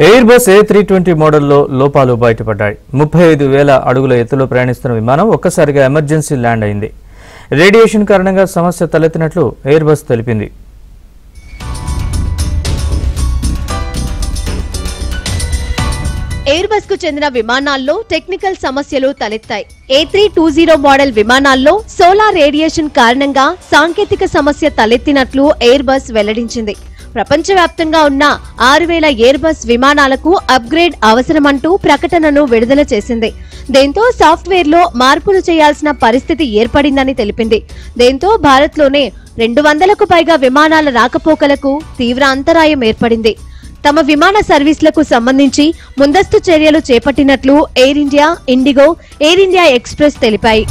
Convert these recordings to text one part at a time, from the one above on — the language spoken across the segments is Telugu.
ఎయిర్ బస్ A320 మోడల్లో లోపాలు బయటపడ్డాయి. 35,000 అడుగుల ఎత్తులో ప్రయాణిస్తున్న విమానం ఒక్కసారిగా ఎమర్జెన్సీ ల్యాండ్ అయింది. రేడియేషన్ కారణంగా సమస్య తలెత్తినట్లు ఎయిర్ బస్ తెలిపింది. ఎయిర్ బస్ కు చెందిన విమానాల్లో టెక్నికల్ సమస్యలు తలెత్తాయి. A320 మోడల్ విమానాల్లో సోలార్ రేడియేషన్ కారణంగా సాంకేతిక సమస్య తలెత్తినట్లు ఎయిర్ బస్ వెల్లడించింది. ప్రపంచవ్యాప్తంగా ఉన్న 6,000 ఎయిర్ బస్ విమానాలకు అప్గ్రేడ్ అవసరమంటూ ప్రకటనను విడుదల చేసింది. దీంతో సాఫ్ట్వేర్ లో మార్పులు చేయాల్సిన పరిస్థితి ఏర్పడిందని తెలిపింది. దీంతో భారత్లోనే 200కు పైగా విమానాల రాకపోకలకు తీవ్ర అంతరాయం ఏర్పడింది. తమ విమాన సర్వీసులకు సంబంధించి ముందస్తు చర్యలు చేపట్టినట్లు air India, IndiGo, air India express తెలిపాయి.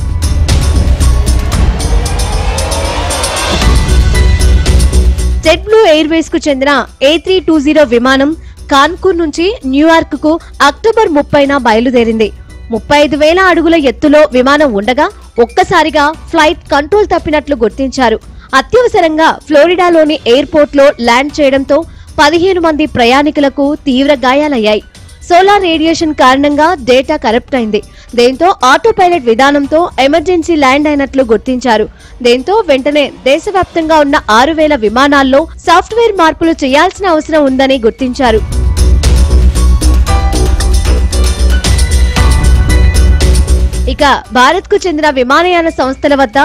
జెట్ బ్లూ ఎయిర్వేస్ కు చెందిన A320 విమానం కాన్పూర్ నుంచి న్యూయార్క్ కు అక్టోబర్ 30న బయలుదేరింది. 35,000 అడుగుల ఎత్తులో విమానం ఉండగా ఒక్కసారిగా ఫ్లైట్ కంట్రోల్ తప్పినట్లు గుర్తించారు. అత్యవసరంగా ఫ్లోరిడాలోని ఎయిర్పోర్ట్ లో ల్యాండ్ చేయడంతో 15 మంది ప్రయాణికులకు తీవ్ర గాయాలయ్యాయి. సోలార్ రేడియేషన్ కారణంగా డేటా కరప్ట్ అయింది. దీంతో ఆటో పైలట్ విధానంతో ఎమర్జెన్సీ ల్యాండ్ అయినట్లు గుర్తించారు. దీంతో వెంటనే దేశవ్యాప్తంగా ఉన్న 6,000 విమానాల్లో సాఫ్ట్వేర్ మార్పులు చేయాల్సిన అవసరం ఉందని గుర్తించారు. ఇక భారత్ కు చెందిన విమానయాన సంస్థల వద్ద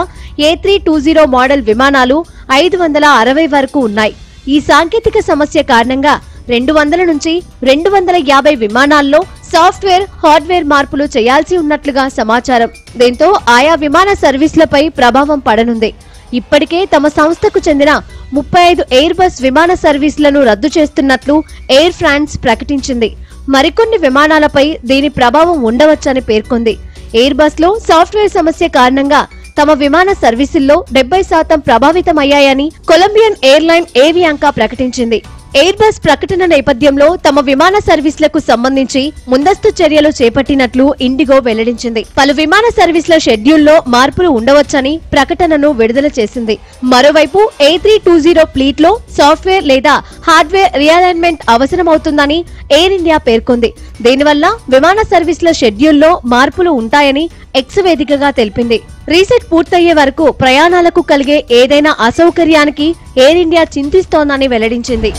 A320 మోడల్ విమానాలు 560 వరకు ఉన్నాయి. ఈ సాంకేతిక సమస్య కారణంగా 200 నుంచి 250 విమానాల్లో సాఫ్ట్వేర్, హార్డ్వేర్ మార్పులు చేయాల్సి ఉన్నట్లుగా సమాచారం. దీంతో ఆయా విమాన సర్వీసులపై ప్రభావం పడనుంది. ఇప్పటికే తమ సంస్థకు చెందిన 35 ఎయిర్ బస్ విమాన సర్వీసులను రద్దు చేస్తున్నట్లు ఎయిర్ ఫ్రాన్స్ ప్రకటించింది. మరికొన్ని విమానాలపై దీని ప్రభావం ఉండవచ్చని పేర్కొంది. ఎయిర్ బస్ లో సాఫ్ట్వేర్ సమస్య కారణంగా తమ విమాన సర్వీసుల్లో 70% ప్రభావితమయ్యాయని కొలంబియన్ ఎయిర్లైన్ ఏవియాంకా ప్రకటించింది. ఎయిర్ బస్ ప్రకటన నేపథ్యంలో తమ విమాన సర్వీసులకు సంబంధించి ముందస్తు చర్యలు చేపట్టినట్లు ఇండిగో వెల్లడించింది. పలు విమాన సర్వీసుల షెడ్యూల్లో మార్పులు ఉండవచ్చని ప్రకటనను విడుదల చేసింది. మరోవైపు A320 ఫ్లీట్ లో సాఫ్ట్వేర్ లేదా హార్డ్వేర్ రీఅలైన్మెంట్ అవసరమవుతుందని ఎయిర్ ఇండియా పేర్కొంది. దీనివల్ల విమాన సర్వీసుల షెడ్యూల్లో మార్పులు ఉంటాయని ఎక్స్ వేదికగా తెలిపింది. రీసెట్ పూర్తయ్యే వరకు ప్రయాణాలకు కలిగే ఏదైనా అసౌకర్యానికి ఎయిర్ ఇండియా చింతిస్తోందని వెల్లడించింది.